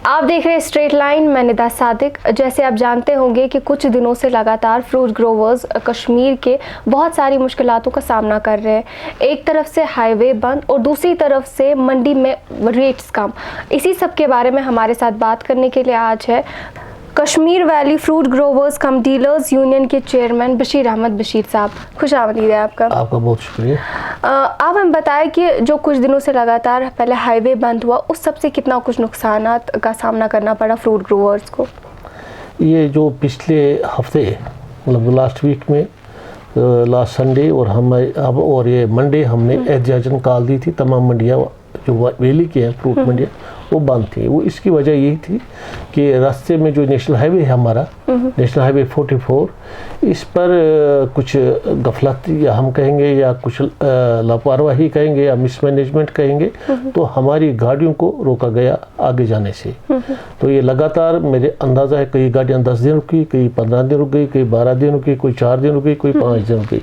آپ دیکھ رہے ہیں اسٹریٹ لائن، میں ندا صادق۔ جیسے آپ جانتے ہوں گے کہ کچھ دنوں سے لگاتار فروٹ گروورز کشمیر کے بہت ساری مشکلاتوں کا سامنا کر رہے ہیں۔ ایک طرف سے ہائی وے بند اور دوسری طرف سے منڈی میں ریٹس کم۔ اسی سب کے بارے میں ہمارے ساتھ بات کرنے کے لیے آج ہے کشمیر ویلی فروٹ گروورز کم ڈیلرز یونین کے چیئرمین بشیر احمد بشیر صاحب۔ خوش آمدید ہے آپ کا۔ آپ کا بہت شکریہ۔ آپ ہمیں بتائیں کہ جو کچھ دنوں سے لگاتار پہلے ہائی وے بند ہوا، اس سب سے کتنا کچھ نقصانات کا سامنا کرنا پڑا فروٹ گروورز کو؟ یہ جو پچھلے ہفتے مطلب لاسٹ ویک میں لاسٹ سنڈے اور یہ منڈے ہم نے احتجاجاً کال دی تھی، تمام منڈیاں جو ویلی کے ہیں فروٹ منڈیاں وہ بند تھی۔ وہ اس کی وجہ یہی تھی کہ راستے میں جو نیشنل ہائی وے ہے ہمارا، نیشنل ہائی وے 44، اس پر کچھ غفلت یا ہم کہیں گے یا کچھ لاپرواہی کہیں گے یا مس مینجمنٹ کہیں گے، تو ہماری گاڑیوں کو روکا گیا آگے جانے سے۔ تو یہ لگاتار میرے اندازہ ہے کئی گاڑیاں 10 دن رکی، کئی 15 دن رک گئی، کئی 12 دن رکی، کوئی 4 دن رک گئی، کوئی 5 دن رک گئی۔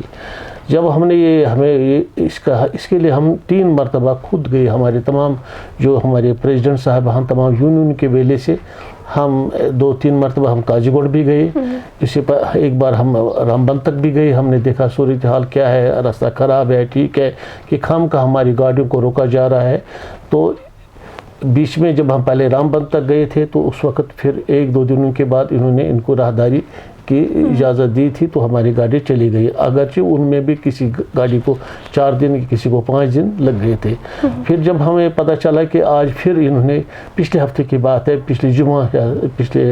جب ہم نے اس کے لیے ہم 3 مرتبہ خود گئے، ہمارے تمام جو ہمارے پریزیڈنٹ صاحب تمام یونین کے ویلے سے ہم 2-3 مرتبہ ہم کاجی گوڑ بھی گئے، اسی پر ایک بار ہم رام بند تک بھی گئے۔ ہم نے دیکھا صورتحال کیا ہے، راستہ خراب ہے، ٹھیک ہے کہ خام کا ہماری گاڑیوں کو روکا جا رہا ہے۔ تو بیچ میں جب ہم پہلے رام بند تک گئے تھے تو اس وقت پھر 1-2 دنوں کے بعد انہوں نے ان کو راہداری کی اجازت دی تھی، تو ہماری گاڑی چلی گئی، اگرچہ ان میں بھی کسی گاڑی کو 4 دن کسی کو 5 دن لگ گئے تھے۔ پھر جب ہمیں پتہ چلا کہ آج پھر انہوں نے پچھلے ہفتے کی بات ہے، پچھلے جمعہ پچھلے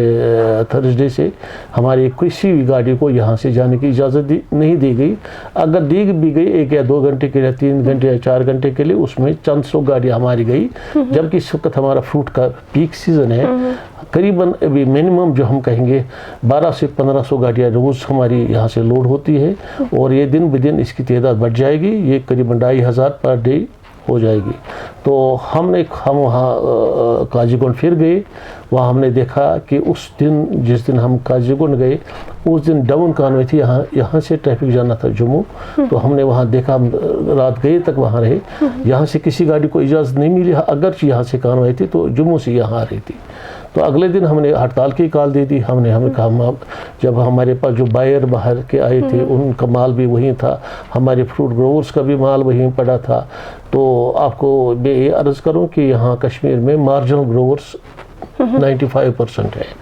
تھرسڈے سے ہماری کسی بھی گاڑی کو یہاں سے جانے کی اجازت نہیں دی گئی۔ اگر دی بھی گئی 1 یا 2 گھنٹے کے لیے، 3 گھنٹے یا 4 گھنٹے کے لیے، اس میں چند سو گاڑیاں ہماری گئی، جبکہ اس وقت ہمارا فروٹ کا پیک سیزن ہے۔ قریباً ابھی منیمم جو ہم کہیں گے 1200 سے 1500 گاڑیاں روز ہماری یہاں سے لوڈ ہوتی ہے، اور یہ دن بدن اس کی تعداد بڑھ جائے گی، یہ قریباً 2500 پر ڈے ہو جائے گی۔ تو ہم وہاں کاجی گنڈ پھر گئے، وہاں ہم نے دیکھا کہ اس دن جس دن ہم کاجی گنڈ گئے اس دن ڈاؤن کانوے تھی، یہاں سے ٹریفک جانا تھا جموں، تو ہم نے وہاں دیکھا، رات گئے تک وہاں رہے، یہاں سے کسی گاڑی کو اجازت نہیں ملی، اگرچہ یہاں سے کانوے تھی تو جموں سے یہاں آ رہی تھی۔ تو اگلے دن ہم نے ہڑتال کی کال دے دی۔ ہمیں کہا جب ہمارے پاس جو بائر باہر کے آئے تھے ان کا مال بھی وہیں تھا، ہمارے فروٹ گروورز کا بھی مال وہیں پڑا تھا، تو آپ کو میں یہ عرض کروں کہ یہاں کشمیر میں مارجنل گروورز 95% ہے۔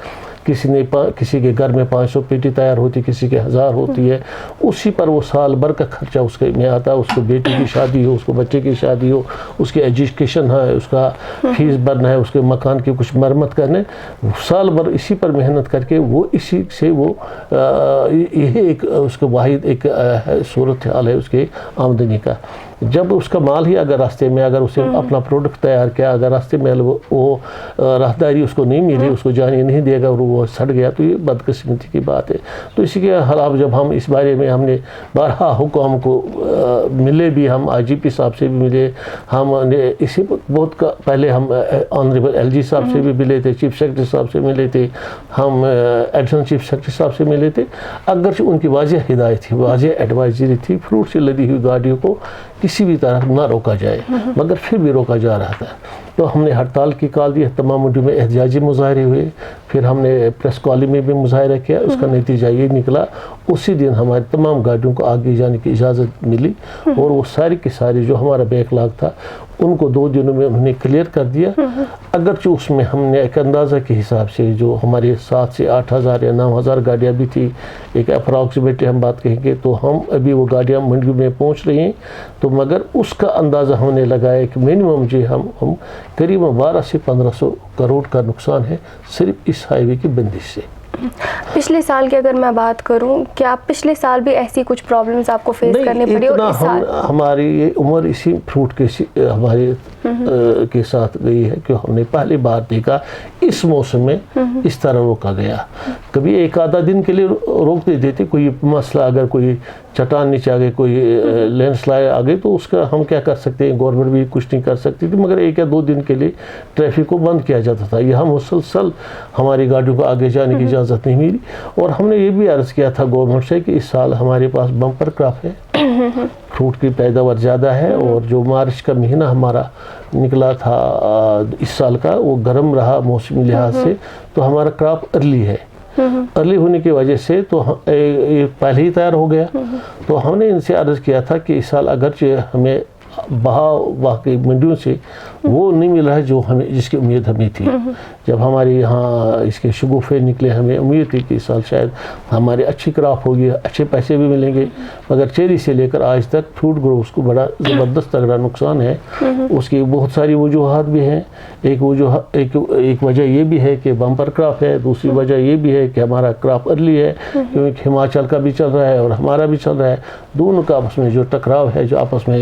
کسی کے گھر میں 500 پیٹی تیار ہوتی، کسی کے 1000 ہوتی ہے، اسی پر وہ سال بھر کا خرچہ اس کے میں آتا ہے۔ اس کو بیٹی کی شادی ہو، اس کو بچے کی شادی ہو، اس کی ایجوکیشن ہے، اس کا فیس بھرنا ہے، اس کے مکان کی کچھ مرمت کرنے، سال بھر اسی پر محنت کر کے وہ اسی سے وہ یہ ایک اس کا واحد ایک صورت حال ہے اس کے آمدنی کا۔ جب اس کا مال ہی اگر راستے میں اگر اسے اپنا پروڈکٹ تیار کیا، اگر راستے میں وہ راہداری اس کو نہیں ملی، اس کو جانے نہیں دے گا اور وہ سڑ گیا، تو یہ بدقسمتی کی بات ہے۔ تو اسی کے خلاف جب ہم اس بارے میں ہم نے بارہا حکام کو ملے بھی، ہم IGP صاحب سے بھی ملے، ہم نے اسی بہت پہلے ہم آنریبل LG صاحب سے بھی ملے تھے، چیف سیکرٹری صاحب سے ملے تھے، ہم ایڈیشنل چیف سیکرٹری صاحب سے ملے تھے، اگرچہ ان کی واضح ہدایت تھی، واضح ایڈوائزری تھی فروٹ سے لدی ہوئی گاڑیوں کو کسی بھی طرح نہ روکا جائے، مگر پھر بھی روکا جا رہا تھا۔ تو ہم نے ہڑتال کی کال دی، تمام منڈیوں میں احتجاجی مظاہرے ہوئے، پھر ہم نے پریس کالونی میں بھی مظاہرہ کیا، اس کا نتیجہ یہ نکلا، اسی دن ہماری تمام گاڑیوں کو آگے جانے کی اجازت ملی، اور وہ ساری کی ساری جو ہمارا بیک لاگ تھا ان کو 2 دنوں میں انہوں نے کلیئر کر دیا۔ اگرچہ اس میں ہم نے ایک اندازہ کے حساب سے جو ہمارے 7 سے 8000 یا 9000 گاڑیاں بھی تھی، ایک اپراکسیمیٹلی ہم بات کہیں گے، تو ہم ابھی وہ گاڑیاں منڈیوں میں پہنچ رہی ہیں، تو مگر اس کا اندازہ ہم نے لگایا کہ منیمم جو ہم قریب 1200 سے 1500 کروڑ کا نقصان ہے صرف اس ہائی وے کی بندش سے۔ پچھلے سال کی اگر میں بات کروں، کیا پچھلے سال بھی ایسی کچھ پرابلمز آپ کو فیس کرنے پڑی؟ اور اس سال ہماری یہ عمر اسی فروٹ کے ہمارے کے ساتھ گئی ہے کہ ہم نے پہلی بار دیکھا اس موسم میں اس طرح روکا گیا۔ کبھی 1 آدھا دن کے لیے روک دیتے، کوئی مسئلہ اگر کوئی چٹان نیچے آ گئی، کوئی لینڈ سلائڈ آ گئی، تو اس کا ہم کیا کر سکتے ہیں، گورنمنٹ بھی کچھ نہیں کر سکتی تھی، مگر 1 یا 2 دن کے لیے ٹریفک کو بند کیا جاتا تھا۔ یہاں مسلسل ہماری گاڑیوں کو آگے جانے کی اجازت نہیں ملی، اور ہم نے یہ بھی عرض کیا تھا گورنمنٹ سے کہ اس سال ہمارے پاس بمپر کراپ ہے، फ्रूट की पैदावार ज़्यादा है। और जो मार्च का महीना हमारा निकला था इस साल का, वो गर्म रहा मौसमी लिहाज से, तो हमारा क्रॉप अर्ली है। अर्ली होने की वजह से तो ये पहले ही तैयार हो गया। तो हमने इनसे अर्ज़ किया था कि इस साल अगरचे हमें बहाव वाकई मंडियों से वो नहीं मिल रहा है जो हमें, जिसकी उम्मीद हमें थी। जब हमारे यहाँ इसके शगुफ़े निकले, हमें उम्मीद थी कि इस साल शायद हमारी अच्छी क्रॉप होगी, अच्छे पैसे भी मिलेंगे। मगर चेरी से लेकर आज तक फ्रूट ग्रोवर्स को बड़ा ज़बरदस्त तगड़ा नुकसान है। उसकी बहुत सारी वजूहात भी हैं। एक वजह ये भी है कि बम्पर क्रॉप है, दूसरी वजह ये भी है कि हमारा क्रॉप अर्ली है, क्योंकि हिमाचल का भी चल रहा है और हमारा भी चल रहा है। दोनों का आपस में जो टकराव है, जो आपस में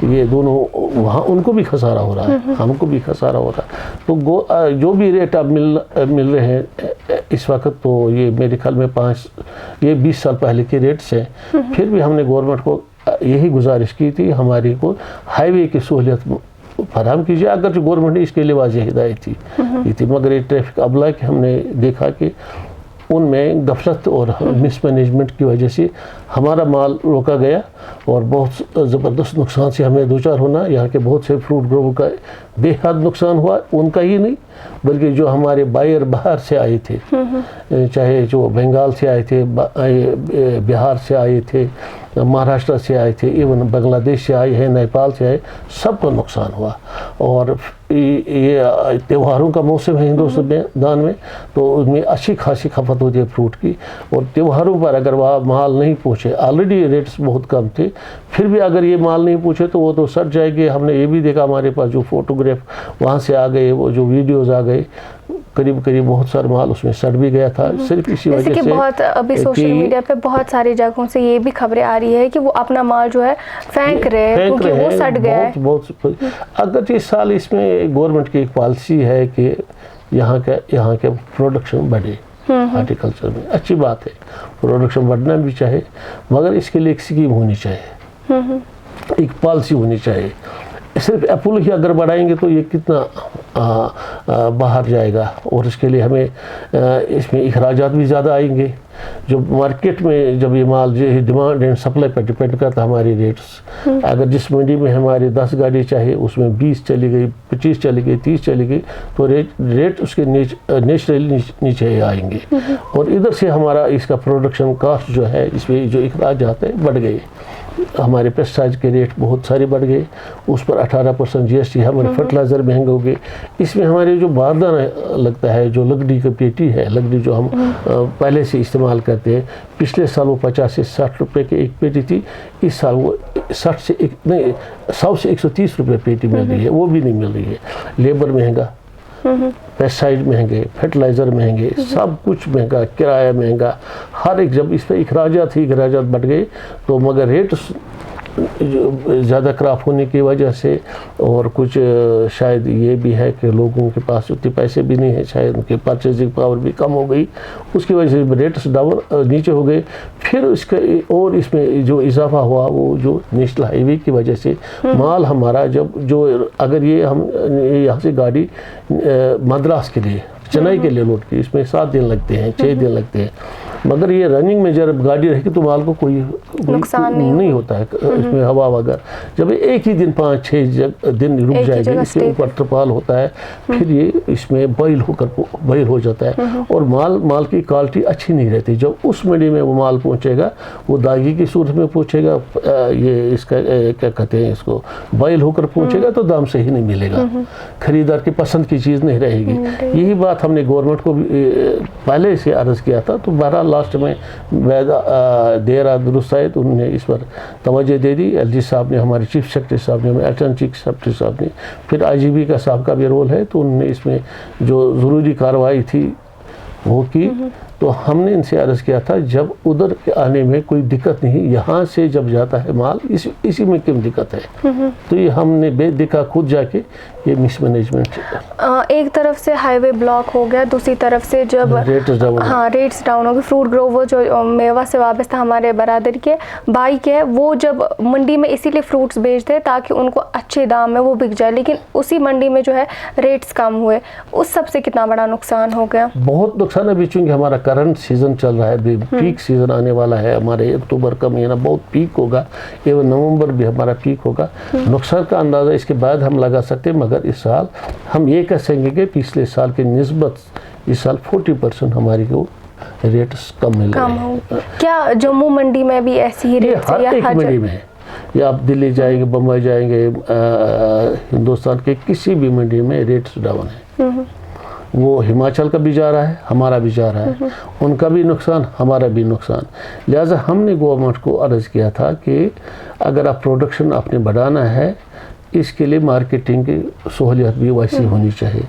ये दोनों, वहाँ उनको भी खसारा हो रहा है, हमको भी खसारा हो रहा है। तो जो भी रेट अब मिल रहे हैं इस वक्त, तो ये मेरे ख्याल में 20 साल पहले के रेट्स हैं। फिर भी हमने गवर्नमेंट को यही गुजारिश की थी, हमारी को हाईवे की सहूलियत फराहम कीजिए। अगर जो गवर्नमेंट ने इसके लिए वाज़ेह हिदायत थी, मगर ये ट्रैफिक अबला के हमने देखा कि उनमें गफलत और मिसमैनेजमेंट की वजह से हमारा माल रोका गया और बहुत ज़बरदस्त नुकसान से हमें दो चार होना। यहाँ के बहुत से फ्रूट ग्रोवर का बेहद नुकसान हुआ, उनका ही नहीं बल्कि जो हमारे बायर बाहर से आए थे, चाहे जो बंगाल से आए थे, बिहार से आए थे, महाराष्ट्र से आए थे, इवन बांग्लादेश से आए हैं, नेपाल से आए, सबका नुकसान हुआ। और ये त्योहारों का मौसम है हिंदुस्तान में, तो उसमें अच्छी खासी खपत होती है फ्रूट की। और त्योहारों पर अगर वह माल नहीं पहुँचे, ऑलरेडी रेट्स बहुत कम थे, फिर भी अगर ये माल नहीं पहुँचे तो वो तो सड़ जाएंगे। हमने ये भी देखा, हमारे पास जो फोटोग्राफ वहाँ से आ गए, वो जो वीडियोज़ आ गए, करीब बहुत सारा माल उसमें सड़ भी गया था। सिर्फ इसी वजह से बहुत अभी सोशल मीडिया पे बहुत सारी जगहों से ये भी खबरें आ रही है कि वो अपना माल जो है फेंक रहे हैं क्योंकि वो सड़ गया है। बहुत अगर इस साल इसमें गवर्नमेंट की एक पॉलिसी है कि यहाँ के प्रोडक्शन बढ़े हार्टिकल्चर में, अच्छी बात है, प्रोडक्शन बढ़ना भी चाहिए, मगर इसके लिए एक स्कीम होनी चाहिए, एक पॉलिसी होनी चाहिए। सिर्फ एप्पल ही अगर बढ़ाएंगे तो ये कितना बाहर जाएगा, और इसके लिए हमें इसमें अखराजात भी ज़्यादा आएंगे। जो मार्केट में जब ये माल जो डिमांड एंड सप्लाई पर डिपेंड करता है हमारी रेट्स। अगर जिस मंडी में हमारी 10 गाड़ी चाहिए उसमें 20 चली गई, 25 चली गई, 30 चली गई, तो रेट उसके नेचुरली नीचे आएंगे। और इधर से हमारा इसका प्रोडक्शन कास्ट जो है, इसमें जो अखराजात है बढ़ गए। हमारे पेस्टिसाइड के रेट बहुत सारे बढ़ गए, उस पर 18% GST, हमारे फर्टिलाइज़र महंगे हो गए। इसमें हमारे जो बारदाना लगता है, जो लकड़ी की पेटी है, लकड़ी जो हम पहले से इस्तेमाल करते हैं, पिछले साल वो 50 से 60 रुपए की एक पेटी थी, इस साल वो 100 से 130 रुपये पेटी मिल रही है, वो भी नहीं मिल रही है। लेबर महंगा, पेस्टिसाइड महंगे, फर्टिलाइज़र महंगे, सब कुछ महंगा, किराया महंगा, हर एक। जब इस पर अखराजात बढ़ गए तो मगर रेट ज़्यादा क्रॉप होने की वजह से, और कुछ शायद ये भी है कि लोगों के पास उतने पैसे भी नहीं है, शायद उनकी परचेजिंग पावर भी कम हो गई, उसकी वजह से रेट्स डाउन नीचे हो गए। फिर इसके और इसमें जो इजाफा हुआ वो जो नेशनल हाईवे की वजह से माल हमारा जो अगर ये हम यहाँ से गाड़ी मद्रास के लिए, चेन्नई के लिए लोड की, इसमें 7 दिन लगते हैं, 6 दिन लगते हैं, मगर ये रनिंग में जब गाड़ी रहेगी तो माल को कोई नुकसान नहीं होता है इसमें हवा वगैरह। जब एक ही दिन 5-6 दिन रुक जाएगी, इसके ऊपर ट्रपाल होता है, फिर ये इसमें बॉयल हो जाता है, और माल की क्वालिटी अच्छी नहीं रहती। जब उस मंडी में वो माल पहुंचेगा, वो दागी की सूरत में पहुंचेगा, ये इसका क्या कहते हैं, इसको बॉयल होकर पहुंचेगा तो दाम सही नहीं मिलेगा, खरीदार की पसंद की चीज़ नहीं रहेगी। यही बात हमने गवर्नमेंट को भी पहले से अर्ज़ किया था। तो बहरहाल लास्ट में देर दुरुस्त आए तो उन्होंने इस पर तवज्जो दे दी। LG साहब ने, हमारे चीफ सेक्रेटरी साहब ने, हमारे असिस्टेंट चीफ सेक्रेटरी साहब ने, फिर IGP का साहब का भी रोल है, तो उन्होंने इसमें जो ज़रूरी कार्रवाई थी वो की। तो हमने इनसे अर्ज़ किया था जब उधर के आने में कोई दिक्कत नहीं, यहाँ से जब जाता है माल इसी में क्यों दिक्कत है। तो ये हमने देखा खुद जाके, ये मिसमैनेजमेंट। एक तरफ से हाईवे ब्लॉक हो गया, दूसरी तरफ से जब रेट्स डाउन हो गए, फ्रूट ग्रोवर जो मेवा से वाबस्ता हमारे बरादरी के भाई के है, वो जब मंडी में इसीलिए फ्रूट्स बेचते हैं ताकि उनको अच्छे दाम में वो बिक जाए, लेकिन उसी मंडी में जो है रेट्स कम हुए, उस सब से कितना बड़ा नुकसान हो गया। बहुत नुकसान है। चूँकि हमारा करंट सीज़न चल रहा है, पीक सीज़न आने वाला है, हमारे अक्टूबर का महीना बहुत पीक होगा, एवं नवंबर भी हमारा पीक होगा। नुकसान का अंदाज़ा इसके बाद हम लगा सकते हैं, मगर इस साल हम ये कह सकेंगे कि पिछले साल के निस्बत इस साल 40% हमारी को रेट्स कम मिल रहे हैं। क्या जम्मू मंडी में भी ऐसी ही रेट्स हर एक मंडी में है, या आप दिल्ली जाएंगे, बम्बई जाएंगे, हिंदुस्तान के किसी भी मंडी में रेट्स डाउन है। वो हिमाचल का भी जा रहा है, हमारा भी जा रहा है, उनका भी नुकसान, हमारा भी नुकसान। लिहाजा हमने गवर्नमेंट को अर्ज़ किया था कि अगर आप प्रोडक्शन आपने बढ़ाना है, इसके लिए मार्केटिंग की सहूलियत भी वैसी होनी चाहिए।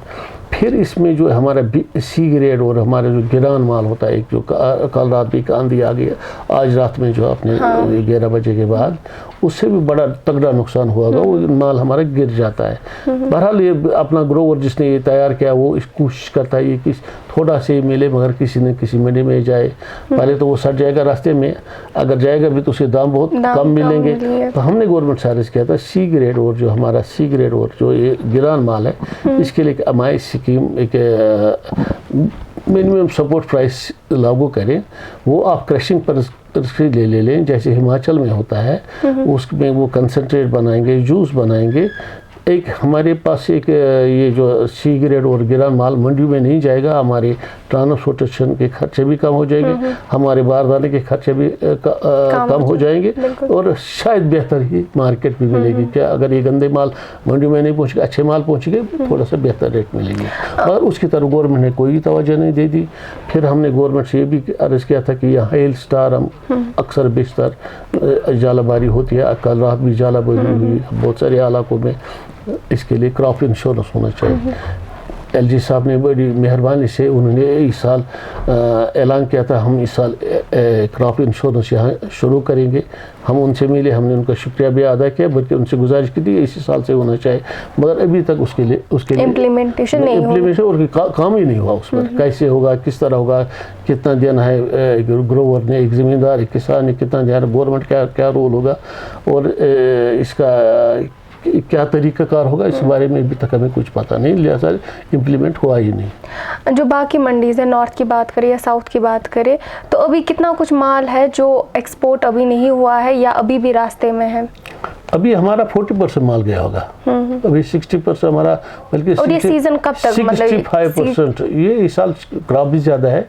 फिर इसमें जो हमारा सी ग्रेड और हमारा जो गिरान माल होता है, एक जो कल रात भी आंधी आ गई, आज रात में जो अपने 11 बजे के बाद, उससे भी बड़ा तगड़ा नुकसान हुआ होगा, वो माल हमारा गिर जाता है। बहरहाल ये अपना ग्रोवर जिसने ये तैयार किया वो इस कोशिश करता है कि थोड़ा से ही मिले, मगर किसी न किसी मंडी में जाए, पहले तो वो सड़ जाएगा रास्ते में, अगर जाएगा भी तो उसके दाम बहुत कम मिलेंगे। तो हमने गवर्नमेंट से अर्ज़ किया था सी ग्रेड और जो हमारा सी ग्रेड और जो ये गिरान माल है, इसके लिए हमारी स्कीम एक मिनिमम सपोर्ट प्राइस लागू करें। वो आप क्रशिंग पर ले लें, जैसे हिमाचल में होता है, उसमें वो कंसनट्रेट बनाएंगे, जूस बनाएंगे। एक हमारे पास एक ये जो सी ग्रेड और गिरान माल मंडी में नहीं जाएगा, हमारे ट्रांसपोर्टेशन के खर्चे भी कम हो जाएंगे, हमारे बारदाने के खर्चे भी कम हो जाएंगे, और शायद बेहतर ही मार्केट भी मिलेगी। क्या अगर ये गंदे माल मंडी में नहीं पहुँचेगा, अच्छे माल पहुँचेंगे, थोड़ा सा बेहतर रेट मिलेंगे। और उसकी तरफ गवर्नमेंट ने कोई तवज्जो नहीं दे दी। फिर हमने गवर्नमेंट से ये भी अर्ज़ किया था कि यहाँ हेल स्टार हम अक्सर बेशतर जालाबारी होती है, कल रात भी जालाबारी हुई बहुत सारे इलाकों में, इसके लिए क्रॉप इंश्योरेंस होना चाहिए। एलजी साहब ने बड़ी मेहरबानी से उन्होंने इस साल ऐलान किया था, हम इस साल क्रॉप इंश्योरेंस यहाँ शुरू करेंगे। हम उनसे मिले, हमने उनका शुक्रिया भी अदा किया, बल्कि उनसे गुजारिश की थी इसी साल से होना चाहिए, मगर अभी तक उसके लिए इम्प्लीमेंटेशन और काम ही नहीं हुआ उस पर। कैसे होगा, किस तरह होगा, कितना देना है ग्रोवर ने, एक ज़मींदार, एक किसान ने कितना देना, गवर्नमेंट क्या रोल होगा, और इसका क्या तरीक़ाकार होगा, इस बारे में अभी तक हमें कुछ पता नहीं, लिहाजा इम्प्लीमेंट हुआ ही नहीं। जो बाकी मंडीज़ है, नॉर्थ की बात करें या साउथ की बात करें, तो अभी कितना कुछ माल है जो एक्सपोर्ट अभी नहीं हुआ है या अभी भी रास्ते में है? अभी हमारा 40% माल गया होगा, अभी 60% हमारा, बल्कि और ये सीजन कब तक, 65%। ये इस साल क्रॉप भी ज़्यादा है,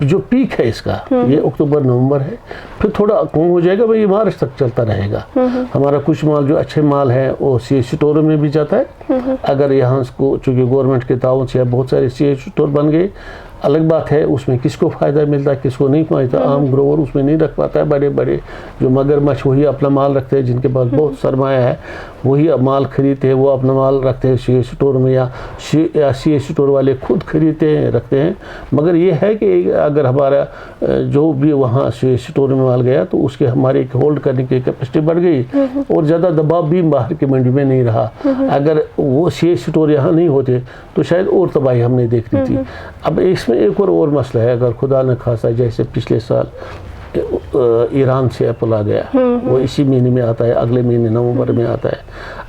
जो पीक है इसका ये अक्टूबर नवंबर है, फिर थोड़ा कम हो जाएगा, भाई ये मार्च तक चलता रहेगा। हमारा कुछ माल जो अच्छे माल है वो सी स्टोर में भी जाता है। अगर यहाँ को चूँकि गवर्नमेंट के ताउन से बहुत सारे सी स्टोर बन गए, अलग बात है उसमें किसको फ़ायदा मिलता है, किसको नहीं मिलता। आम ग्रोवर उसमें नहीं रख पाता है, बड़े बड़े जो मगरमच्छ वही अपना माल रखते हैं, जिनके पास बहुत सरमाया है वही माल खरीदते हैं, वो अपना माल रखते हैं सी स्टोर में, या सी स्टोर वाले खुद खरीदते हैं, रखते हैं। मगर ये है कि अगर हमारा जो भी वहाँ सी स्टोर में माल गया तो उसके हमारे होल्ड करने की कैपेसिटी बढ़ गई, और ज़्यादा दबाव भी बाहर की मंडी में नहीं रहा। अगर वो सी स्टोर यहाँ नहीं होते तो शायद और तबाही हमने देखनी थी। अब इसमें एक और मसला है, अगर खुदा न खासा जैसे पिछले साल ईरान से एप्पल आ गया, वो इसी महीने में आता है, अगले महीने नवंबर में आता है,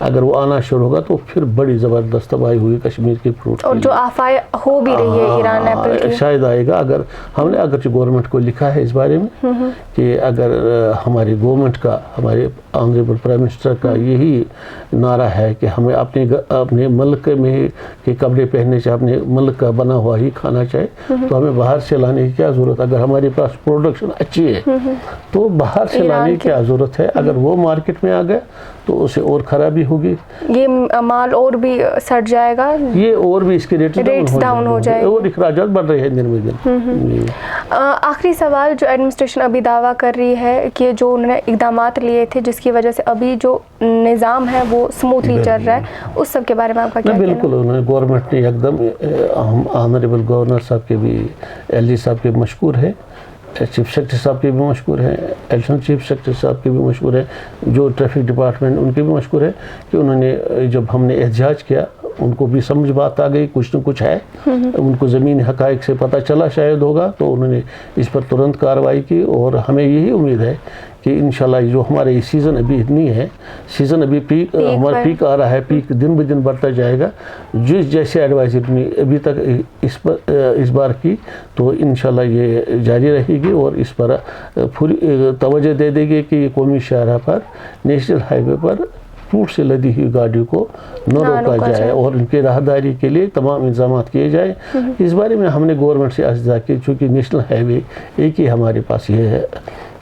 अगर वो आना शुरू होगा तो फिर बड़ी ज़बरदस्त तबाही हुई कश्मीर की फ्रूट, और जो आफाएं हो भी रही है ईरान एप्पल की, शायद आएगा। अगर हमने अगर गवर्नमेंट को लिखा है इस बारे में कि अगर हमारी गवर्नमेंट का, हमारे ऑनरेबल प्राइम मिनिस्टर का यही नारा है कि हमें अपने मुल्क में के कपड़े पहनने चाहिए, अपने मुल्क का बना हुआ ही खाना चाहिए, तो हमें बाहर से लाने की क्या ज़रूरत। अगर हमारे पास प्रोडक्शन अच्छी है तो बाहर से लाने की क्या ज़रूरत है। अगर वो मार्केट में आ गया तो उसे और ख़राबी होगी, ये माल और भी सड़ जाएगा, ये और भी इसके रेट्स डाउन हो जाएंगे, और अखराजात बढ़ रहे हैं दिन में दिन। आखिरी सवाल, जो एडमिनिस्ट्रेशन अभी दावा कर रही है कि जो उन्होंने इक़दामात लिए थे जिसकी वजह से अभी जो निज़ाम है वो स्मूथली चल रहा है, उस सब के बारे में आपका क्या कहना है? बिल्कुल, उन्होंने गवर्नमेंट ने एकदम, ऑनरेबल गवर्नर साहब के भी, एलजी साहब के मशकूर है, चीफ सेक्रेटरी साहब के भी मशहूर हैं, एडिशनल चीफ सेक्रेटरी साहब के भी मशहूर हैं, जो ट्रैफिक डिपार्टमेंट उनके भी मशहूर है कि उन्होंने जब हमने एहतजाज किया उनको भी समझ बात आ गई, कुछ न कुछ है, उनको ज़मीनी हक़ाइक़ से पता चला शायद होगा, तो उन्होंने इस पर तुरंत कार्रवाई की। और हमें यही उम्मीद है کہ انشاءاللہ جو ہمارے سیزن ابھی نہیں ہے، سیزن ابھی ہمارا پیک آ رہا ہے، پیک دن بدن بڑھتا جائے گا. جیسے ایڈوائزری نے ابھی تک اس بار کی تو انشاءاللہ یہ جاری رہے گی، اور اس پر پوری توجہ دے دے گی کہ قومی شاہراہ پر، نیشنل ہائی وے پر فروٹ سے لدی ہوئی گاڑیوں کو نہ روکا جائے اور ان کے راہداری کے لیے تمام انتظامات کیے جائیں. اس بارے میں ہم نے گورنمنٹ سے عرض کی، چونکہ نیشنل ہائی وے ایک ہی ہمارے پاس یہ ہے،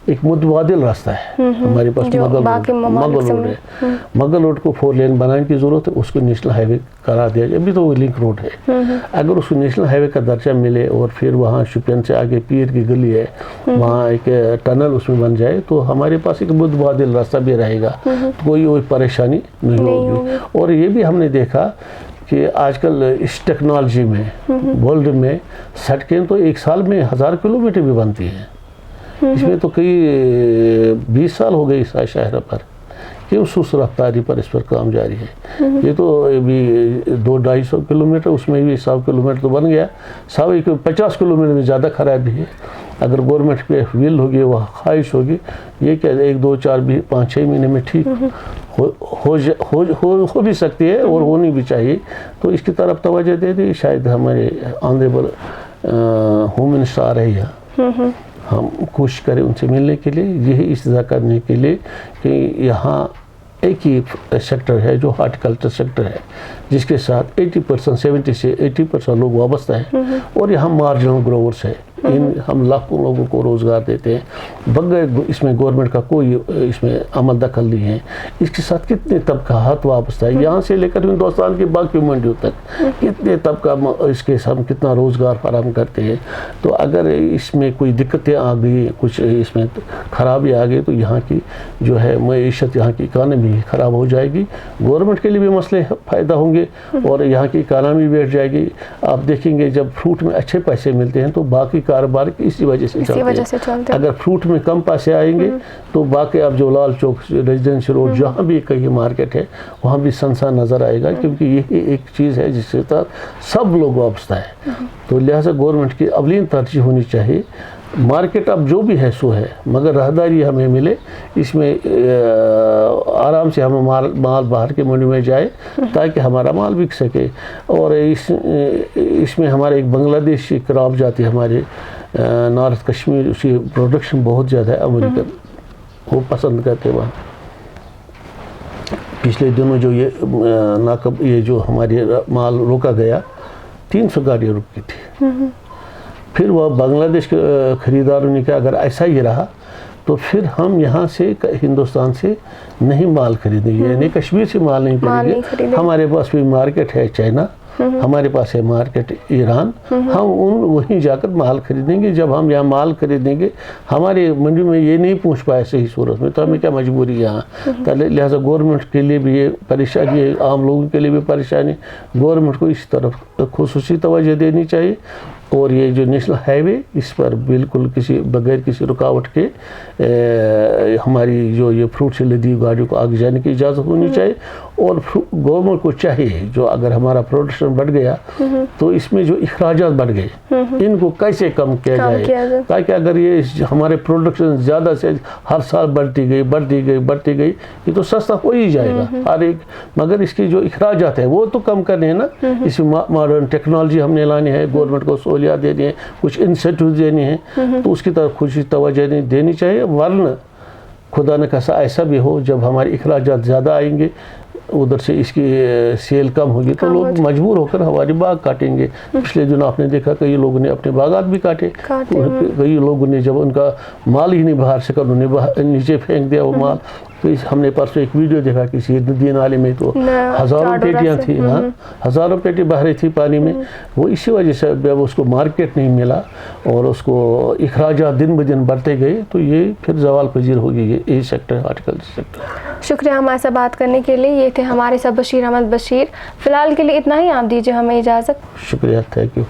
ایک متبادل راستہ ہے ہمارے پاس. مغل روڈ ہے، مغل روڈ کو 4 لین بنانے کی ضرورت ہے، اس کو نیشنل ہائی وے قرار دیا جائے. ابھی تو وہ لنک روڈ ہے، اگر اس کو نیشنل ہائی وے کا درجہ ملے اور پھر وہاں شوپین سے آگے پیر کی گلی ہے، وہاں ایک ٹنل اس میں بن جائے تو ہمارے پاس ایک متبادل راستہ بھی رہے گا، کوئی پریشانی نہیں ہوگی. اور یہ بھی ہم نے دیکھا کہ آج کل اس ٹیکنالوجی میں ورلڈ میں سڑکیں تو ایک سال میں 1000 کلومیٹر بھی بنتی ہیں. اس میں تو کئی 20 سال ہو گئے اس شاہراہ پر، کیوں سست رفتاری پر اس پر کام جاری ہے. یہ تو ابھی 200-250 کلومیٹر، اس میں بھی 100 کلومیٹر تو بن گیا، 50 کلومیٹر میں زیادہ خرابی ہے. اگر گورنمنٹ پہ ویل ہوگی، وہ خواہش ہوگی، یہ کہ 1 2 4 5 6 مہینے میں ٹھیک ہو بھی سکتی ہے اور ہونی بھی چاہیے. تو اس کی طرف توجہ دے دیں. شاید ہمارے آنریبل ہوم منسٹر آ رہے ہیں، ہم کوشش کریں ان سے ملنے کے لیے، یہی استدعا کرنے کے لیے کہ یہاں ایک ہی سیکٹر ہے جو ہارٹیکلچر سیکٹر ہے، جس کے ساتھ 80% 70 سے 80% لوگ وابستہ ہیں، اور یہاں مارجنل گروورس ہے. ہم لاکھوں لوگوں کو روزگار دیتے ہیں بغیر اس میں گورنمنٹ کا کوئی اس میں عمل دخل نہیں ہے. اس کے ساتھ کتنے طبقات وابستہ ہے، یہاں سے لے کر ہندوستان کی باقی منڈیوں تک کتنے طبقہ اس کے ہم کتنا روزگار فراہم کرتے ہیں. تو اگر اس میں کوئی دقتیں آ گئی، کچھ اس میں خرابی آ گئی تو یہاں کی جو ہے معیشت، یہاں کی اکانومی خراب ہو جائے گی. گورنمنٹ کے لیے بھی مسئلے فائدہ ہوں گے اور یہاں کی اکانومی بیٹھ جائے گی. آپ دیکھیں گے جب فروٹ میں اچھے پیسے ملتے ہیں تو باقی کاروبار اسی وجہ سے چلتے ہیں. اگر فروٹ میں کم پیسے آئیں گے تو باقی اب جو لال چوک ریزیڈینشل روڈ جہاں بھی کہیں مارکیٹ ہے وہاں بھی سنسان نظر آئے گا، کیونکہ یہ ایک چیز ہے جس کے ساتھ سب لوگ وابستہ ہیں. تو لہٰذا گورنمنٹ کی اولین ترجیح ہونی چاہیے، مارکیٹ اب جو بھی ہے سو ہے، مگر راہداری ہمیں ملے، اس میں آرام سے ہمیں مال باہر کے منڈی میں جائے تاکہ ہمارا مال بک سکے. اور اس میں ہمارے ایک بنگلہ دیشی کراپ جاتی ہے، ہمارے نارتھ کشمیر، اس کی پروڈکشن بہت زیادہ ہے، امریکن وہ پسند کرتے وہاں. پچھلے دنوں جو یہ جو ہمارے مال روکا گیا، 300 گاڑیاں رکی تھی. پھر وہ بنگلہ دیش کے خریداروں نے کہا اگر ایسا ہی رہا تو پھر ہم یہاں سے ہندوستان سے نہیں مال خریدیں گے، یعنی کشمیر سے مال نہیں خریدیں گے. ہمارے پاس بھی مارکیٹ ہے چائنا، ہمارے پاس ہے مارکیٹ ایران، ہم وہیں جا کر مال خریدیں گے. جب ہم یہاں مال خریدیں گے، ہمارے منڈی میں یہ نہیں پہنچ پائے صحیح صورت میں، تو ہمیں کیا مجبوری یہاں. لہٰذا گورنمنٹ کے لیے بھی یہ پریشانی ہے، عام لوگوں کے لیے بھی پریشانی. گورنمنٹ کو اس طرف خصوصی توجہ دینی چاہیے، اور یہ جو نیشنل ہائی وے اس پر بالکل بغیر کسی رکاوٹ کے ہماری جو یہ فروٹ سے لدی گاڑیوں کو آگے جانے کی اجازت ہونی چاہیے. اور گورنمنٹ کو چاہیے جو اگر ہمارا پروڈکشن بڑھ گیا تو اس میں جو اخراجات بڑھ گئے ان کو کیسے کم کیا جائے، تاکہ اگر یہ ہمارے پروڈکشن زیادہ سے ہر سال بڑھتی گئی یہ تو سستا ہو ہی جائے گا ہر ایک. مگر اس کی جو اخراجات ہیں وہ تو کم کرنے ہیں نا. اس میں ماڈرن ٹیکنالوجی ہم نے لانی ہے، گورنمنٹ کو سہولیات دینی ہے، کچھ انسینٹیوز دینی ہیں، تو اس کی طرف خصوصی توجہ دینی چاہیے. ورنہ خدا نہ خواستہ ایسا بھی ہو جب ہمارے اخراجات زیادہ آئیں گے، ادھر سے اس کی سیل کم ہوگی تو لوگ مجبور ہو کر ہماری باغ کاٹیں گے. پچھلے دنوں آپ نے دیکھا کئی لوگوں نے اپنے باغات بھی کاٹے. کئی لوگوں نے جب ان کا مال ہی نہیں باہر سکا انہوں نے نیچے پھینک دیا وہ مال. تو ہم نے پرسوں ایک ویڈیو دیکھا کسی ندی نالے میں تو ہزاروں پیٹیاں تھیں، ہزاروں پیٹی باہر تھی پانی میں. وہ اسی وجہ سے جب اس کو مارکیٹ نہیں ملا اور اس کو اخراجات دن بدن بڑھتے گئے تو یہ پھر زوال پذیر ہوگی یہ سیکٹر، ہارٹیکلچر سیکٹر. شکریہ ہمارے سے بات کرنے کے لیے. یہ تھے ہمارے ساتھ بشیر احمد بشیر. فی الحال کے لیے اتنا ہی، آپ دیجیے ہمیں اجازت. شکریہ، تھینک یو.